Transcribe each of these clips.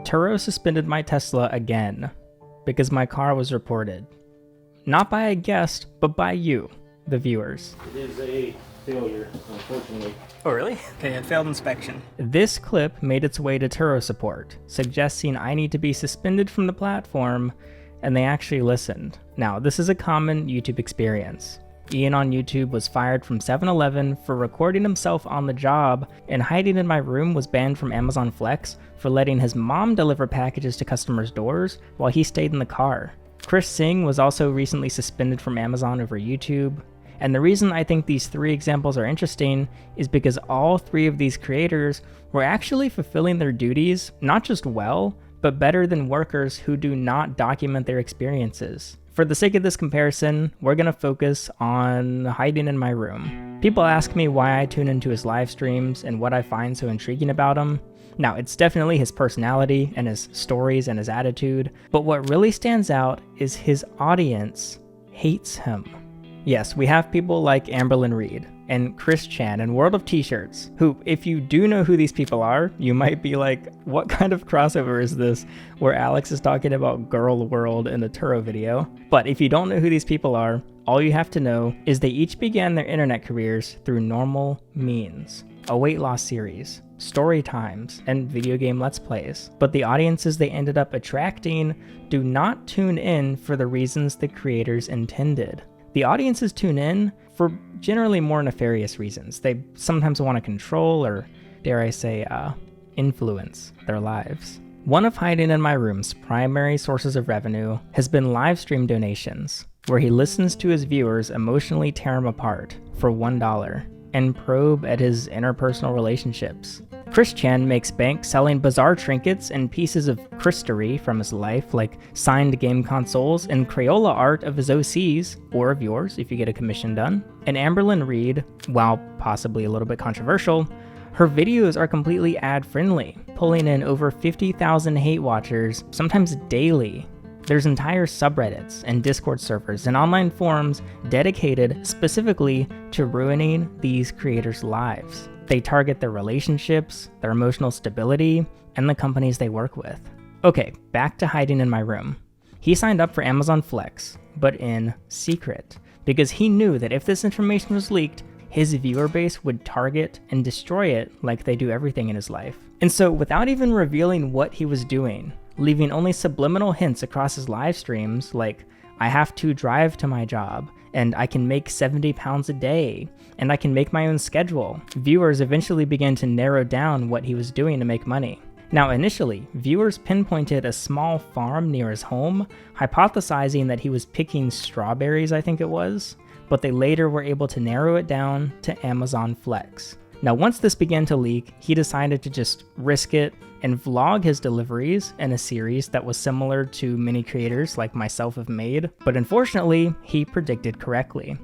Turo suspended my Tesla again because my car was reported. Not by a guest, but by you, the viewers. It is a failure, unfortunately. Oh, really? Okay, it failed inspection. This clip made its way to Turo support, suggesting I need to be suspended from the platform, and they actually listened. Now, this is a common YouTube experience. Ian on YouTube was fired from 7-Eleven for recording himself on the job, and hiding in my room was banned from Amazon Flex for letting his mom deliver packages to customers' doors while he stayed in the car. Chris Singh was also recently suspended from Amazon over YouTube. And the reason I think these 3 examples are interesting is because all 3 of these creators were actually fulfilling their duties, not just well, but better than workers who do not document their experiences. For the sake of this comparison, we're gonna focus on hiding in my room. People ask me why I tune into his live streams and what I find so intriguing about him. Now, it's definitely his personality and his stories and his attitude, but what really stands out is his audience hates him. Yes, we have people like Amberlyn Reed and Chris Chan and World of T-Shirts, who, if you do know who these people are, you might be like, what kind of crossover is this where Alex is talking about Girl World in a Turo video? But if you don't know who these people are, all you have to know is they each began their internet careers through normal means. A weight loss series, story times, and video game let's plays. But the audiences they ended up attracting do not tune in for the reasons the creators intended. The audiences tune in for generally more nefarious reasons. They sometimes want to control or, dare I say, influence their lives. One of Hiding in My Room's primary sources of revenue has been live stream donations, where he listens to his viewers emotionally tear him apart for $1 and probe at his interpersonal relationships. Chris Chan makes bank selling bizarre trinkets and pieces of Christery from his life, like signed game consoles and Crayola art of his OCs, or of yours if you get a commission done. And Amberlyn Reed, while possibly a little bit controversial, her videos are completely ad-friendly, pulling in over 50,000 hate watchers, sometimes daily. There's entire subreddits and Discord servers and online forums dedicated specifically to ruining these creators' lives. They target their relationships, their emotional stability, and the companies they work with. Okay, back to Hiding in My Room. He signed up for Amazon Flex, but in secret, because he knew that if this information was leaked, his viewer base would target and destroy it like they do everything in his life. And so, without even revealing what he was doing, leaving only subliminal hints across his live streams like, I have to drive to my job, and I can make 70 pounds a day, and I can make my own schedule, viewers eventually began to narrow down what he was doing to make money. Now initially, viewers pinpointed a small farm near his home, hypothesizing that he was picking strawberries, I think it was, but they later were able to narrow it down to Amazon Flex. Now once this began to leak, he decided to just risk it and vlog his deliveries in a series that was similar to many creators like myself have made, but unfortunately, he predicted correctly.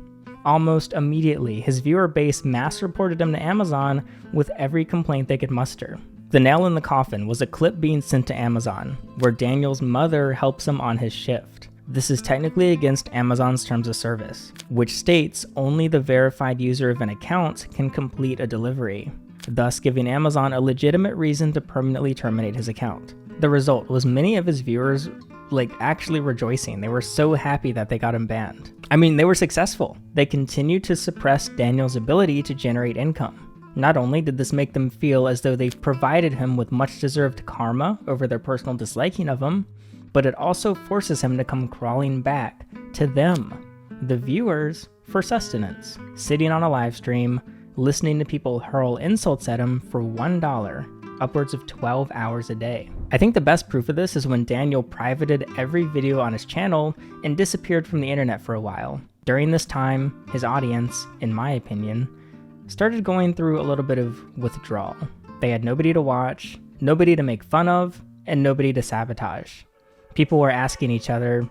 Almost immediately, his viewer base mass reported him to Amazon with every complaint they could muster. The nail in the coffin was a clip being sent to Amazon, where Daniel's mother helps him on his shift. This is technically against Amazon's terms of service, which states only the verified user of an account can complete a delivery, thus giving Amazon a legitimate reason to permanently terminate his account. The result was many of his viewers actually rejoicing. They were so happy that they got him banned. I mean, they were successful. They continued to suppress Daniel's ability to generate income. Not only did this make them feel as though they've provided him with much deserved karma over their personal disliking of him, but it also forces him to come crawling back to them, the viewers, for sustenance, sitting on a live stream, listening to people hurl insults at him for $1, upwards of 12 hours a day. I think the best proof of this is when Daniel privated every video on his channel and disappeared from the internet for a while. During this time, his audience, in my opinion, started going through a little bit of withdrawal. They had nobody to watch, nobody to make fun of, and nobody to sabotage. People were asking each other,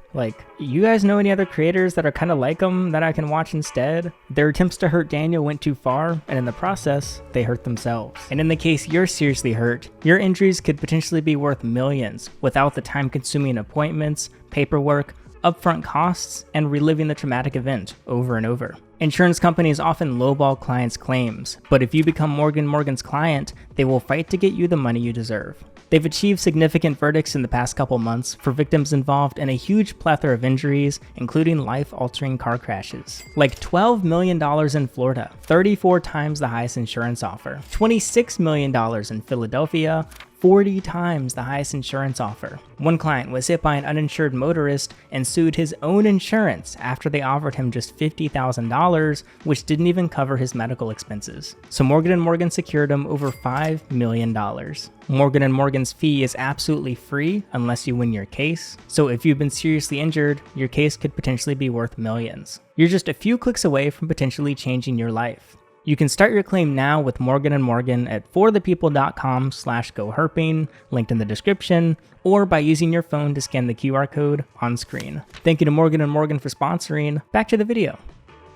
you guys know any other creators that are kind of like him that I can watch instead? Their attempts to hurt Daniel went too far, and in the process, they hurt themselves. And in the case you're seriously hurt, your injuries could potentially be worth millions without the time-consuming appointments, paperwork, upfront costs, and reliving the traumatic event over and over. Insurance companies often lowball clients' claims, but if you become Morgan's client, they will fight to get you the money you deserve. They've achieved significant verdicts in the past couple months for victims involved in a huge plethora of injuries, including life-altering car crashes. Like $12 million in Florida, 34 times the highest insurance offer. $26 million in Philadelphia, 40 times the highest insurance offer. One client was hit by an uninsured motorist and sued his own insurance after they offered him just $50,000, which didn't even cover his medical expenses. So Morgan & Morgan secured him over $5 million. Morgan & Morgan's fee is absolutely free unless you win your case. So if you've been seriously injured, your case could potentially be worth millions. You're just a few clicks away from potentially changing your life. You can start your claim now with Morgan & Morgan at forthepeople.com/goherping, linked in the description, or by using your phone to scan the QR code on screen. Thank you to Morgan & Morgan for sponsoring. Back to the video.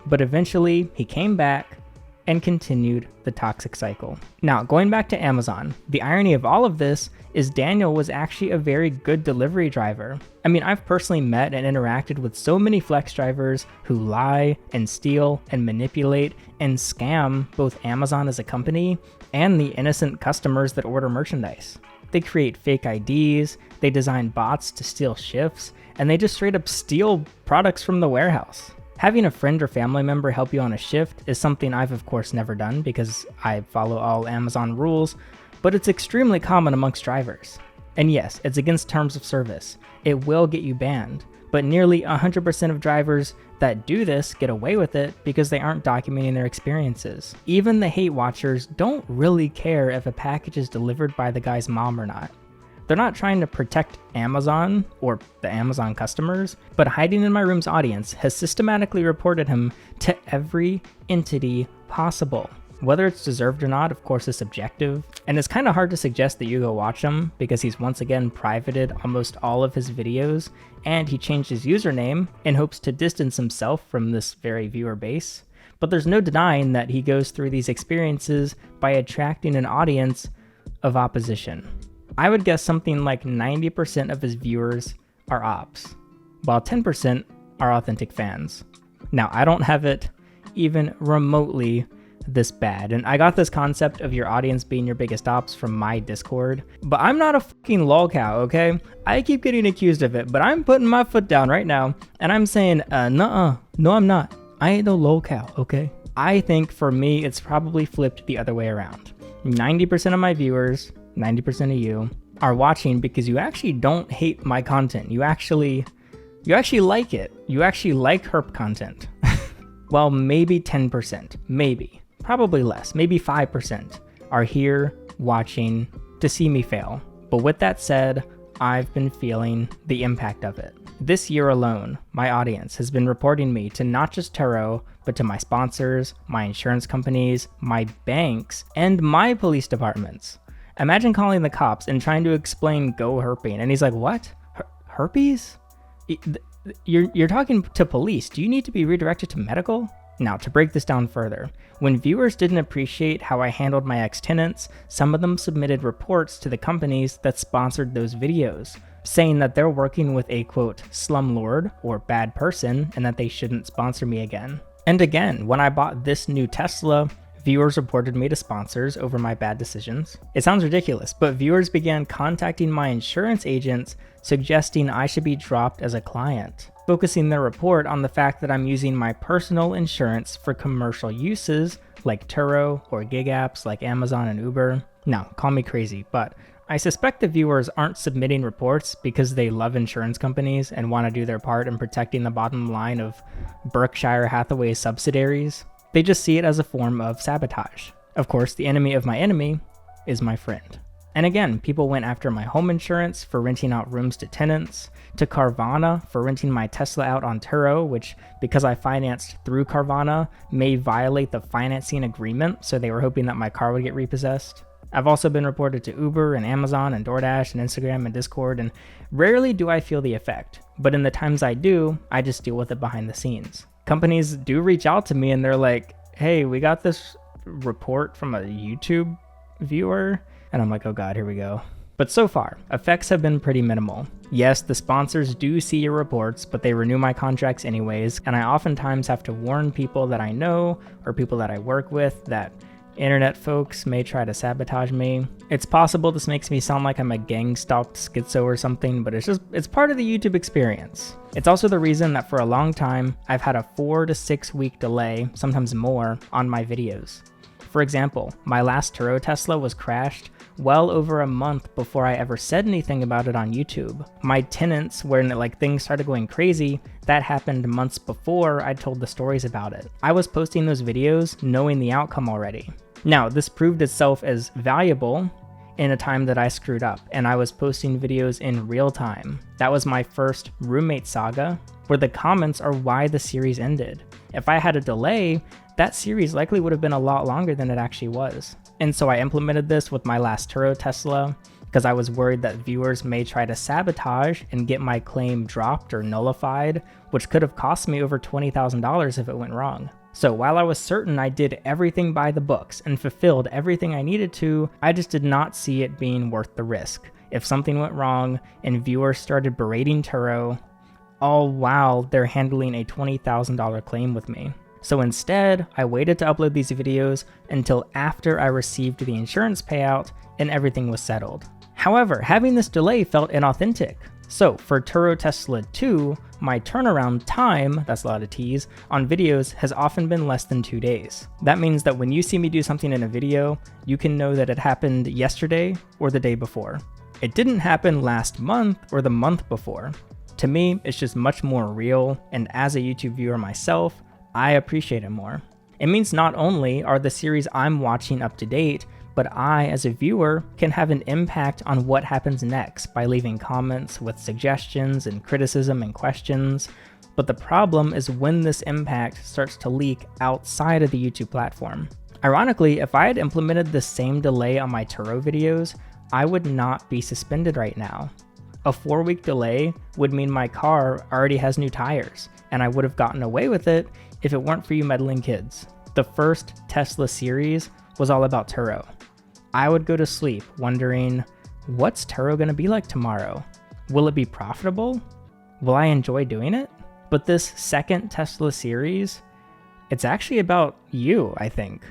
But eventually, he came back and continued the toxic cycle. Now, going back to Amazon, the irony of all of this is Daniel was actually a very good delivery driver. I mean, I've personally met and interacted with so many flex drivers who lie and steal and manipulate and scam both Amazon as a company and the innocent customers that order merchandise. They create fake IDs, they design bots to steal shifts, and they just straight up steal products from the warehouse. Having a friend or family member help you on a shift is something I've of course never done because I follow all Amazon rules, but it's extremely common amongst drivers. And yes, it's against terms of service. It will get you banned, but nearly 100% of drivers that do this get away with it because they aren't documenting their experiences. Even the hate watchers don't really care if a package is delivered by the guy's mom or not. They're not trying to protect Amazon or the Amazon customers, but Hiding in My Room's audience has systematically reported him to every entity possible. Whether it's deserved or not, of course, is subjective, and it's kind of hard to suggest that you go watch him because he's once again privated almost all of his videos, and he changed his username in hopes to distance himself from this very viewer base. But there's no denying that he goes through these experiences by attracting an audience of opposition. I would guess something like 90% of his viewers are opps, while 10% are authentic fans. Now, I don't have it even remotely this bad, and I got this concept of your audience being your biggest ops from my Discord, but I'm not a fucking lolcow, okay? I keep getting accused of it, but I'm putting my foot down right now, and I'm saying, nuh-uh, no I'm not. I ain't no lolcow, okay? I think for me, it's probably flipped the other way around. 90% of my viewers, 90% of you are watching because you actually don't hate my content. You actually like it. You actually like herp content. Well, maybe 10%, maybe, probably less, maybe 5% are here watching to see me fail. But with that said, I've been feeling the impact of it. This year alone, my audience has been reporting me to not just Turo, but to my sponsors, my insurance companies, my banks, and my police departments. Imagine calling the cops and trying to explain go herping, and he's like, what? Herpes? You're talking to police. Do you need to be redirected to medical? Now, to break this down further, when viewers didn't appreciate how I handled my ex-tenants, some of them submitted reports to the companies that sponsored those videos, saying that they're working with a, quote, slumlord or bad person and that they shouldn't sponsor me again. And again, when I bought this new Tesla, viewers reported me to sponsors over my bad decisions. It sounds ridiculous, but viewers began contacting my insurance agents suggesting I should be dropped as a client, focusing their report on the fact that I'm using my personal insurance for commercial uses like Turo or gig apps like Amazon and Uber. Now, call me crazy, but I suspect the viewers aren't submitting reports because they love insurance companies and want to do their part in protecting the bottom line of Berkshire Hathaway's subsidiaries. They just see it as a form of sabotage. Of course, the enemy of my enemy is my friend. And again, people went after my home insurance for renting out rooms to tenants, to Carvana for renting my Tesla out on Turo, which, because I financed through Carvana, may violate the financing agreement, so they were hoping that my car would get repossessed. I've also been reported to Uber and Amazon and DoorDash and Instagram and Discord, and rarely do I feel the effect. But in the times I do, I just deal with it behind the scenes. Companies do reach out to me and they're like, hey, we got this report from a YouTube viewer. And I'm like, oh God, here we go. But so far, effects have been pretty minimal. Yes, the sponsors do see your reports, but they renew my contracts anyways, and I oftentimes have to warn people that I know or people that I work with that internet folks may try to sabotage me. It's possible this makes me sound like I'm a gang-stalked schizo or something, but it's part of the YouTube experience. It's also the reason that for a long time, I've had a 4 to 6 week delay, sometimes more, on my videos. For example, my last Turo Tesla was crashed well over a month before I ever said anything about it on YouTube. My tenants, when things started going crazy, that happened months before I told the stories about it. I was posting those videos knowing the outcome already. Now, this proved itself as valuable in a time that I screwed up, and I was posting videos in real time. That was my first roommate saga, where the comments are why the series ended. If I had a delay, that series likely would have been a lot longer than it actually was. And so I implemented this with my last Turo Tesla because I was worried that viewers may try to sabotage and get my claim dropped or nullified, which could have cost me over $20,000 if it went wrong. So while I was certain I did everything by the books and fulfilled everything I needed to, I just did not see it being worth the risk. If something went wrong and viewers started berating Turo, all while they're handling a $20,000 claim with me. So instead, I waited to upload these videos until after I received the insurance payout and everything was settled. However, having this delay felt inauthentic. So for Turo Tesla 2, my turnaround time, that's a lot of T's, on videos has often been less than 2 days. That means that when you see me do something in a video, you can know that it happened yesterday or the day before. It didn't happen last month or the month before. To me, it's just much more real, and as a YouTube viewer myself, I appreciate it more. It means not only are the series I'm watching up to date, but I, as a viewer, can have an impact on what happens next by leaving comments with suggestions and criticism and questions. But the problem is when this impact starts to leak outside of the YouTube platform. Ironically, if I had implemented the same delay on my Turo videos, I would not be suspended right now. A 4-week delay would mean my car already has new tires, and I would have gotten away with it if it weren't for you meddling kids. The first Tesla series was all about Turo. I would go to sleep wondering, what's Turo gonna be like tomorrow? Will it be profitable? Will I enjoy doing it? But this second Tesla series, it's actually about you, I think.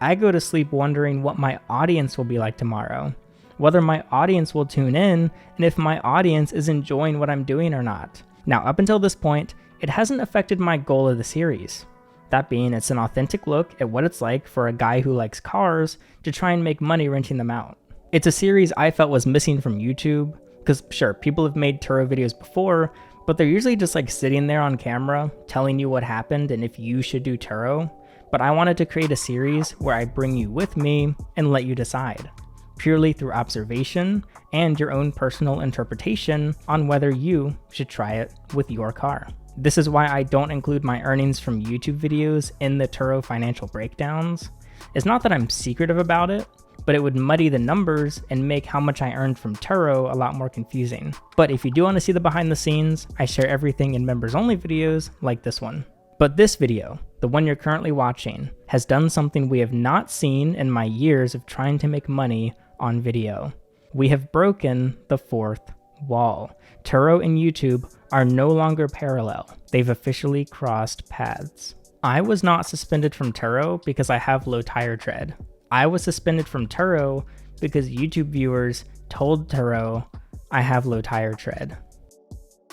I go to sleep wondering what my audience will be like tomorrow, whether my audience will tune in, and if my audience is enjoying what I'm doing or not. Now, up until this point, it hasn't affected my goal of the series. That being, it's an authentic look at what it's like for a guy who likes cars to try and make money renting them out. It's a series I felt was missing from YouTube, because sure, people have made Turo videos before, but they're usually just sitting there on camera, telling you what happened and if you should do Turo. But I wanted to create a series where I bring you with me and let you decide, purely through observation and your own personal interpretation on whether you should try it with your car. This is why I don't include my earnings from YouTube videos in the Turo financial breakdowns. It's not that I'm secretive about it, but it would muddy the numbers and make how much I earned from Turo a lot more confusing. But if you do want to see the behind the scenes, I share everything in members only videos like this one. But this video, the one you're currently watching, has done something we have not seen in my years of trying to make money on video. We have broken the fourth wall. Turo and YouTube are no longer parallel. They've officially crossed paths. I was not suspended from Turo because I have low tire tread. I was suspended from Turo because YouTube viewers told Turo I have low tire tread.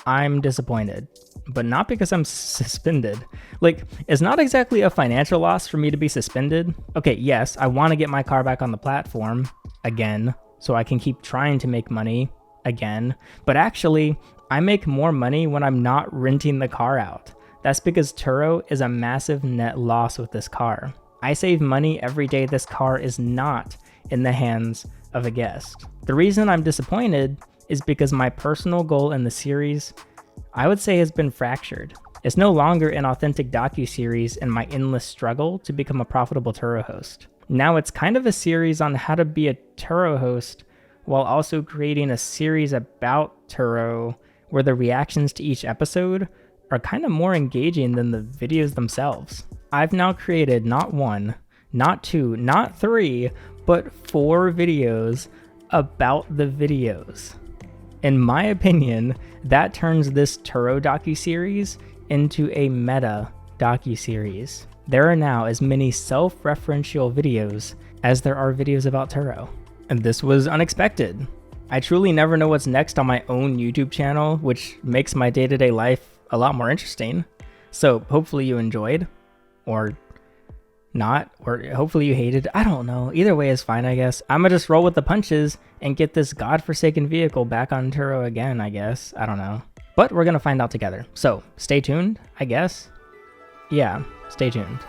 I'm disappointed, but not because I'm suspended. It's not exactly a financial loss for me to be suspended. Okay, yes, I want to get my car back on the platform again, so I can keep trying to make money again, but actually, I make more money when I'm not renting the car out. That's because Turo is a massive net loss with this car. I save money every day this car is not in the hands of a guest. The reason I'm disappointed is because my personal goal in the series, I would say, has been fractured. It's no longer an authentic docu-series and my endless struggle to become a profitable Turo host. Now it's kind of a series on how to be a Turo host while also creating a series about Turo where the reactions to each episode are kind of more engaging than the videos themselves. I've now created not one, not two, not three, but 4 videos about the videos. In my opinion, that turns this Turo docuseries into a meta docuseries. There are now as many self-referential videos as there are videos about Turo. And this was unexpected. I truly never know what's next on my own YouTube channel, which makes my day-to-day life a lot more interesting. So hopefully you enjoyed, or not, or hopefully you hated. I don't know. Either way is fine, I guess. I'm gonna just roll with the punches and get this godforsaken vehicle back on Turo again, I guess. I don't know. But we're gonna find out together. So stay tuned, I guess. Yeah, stay tuned.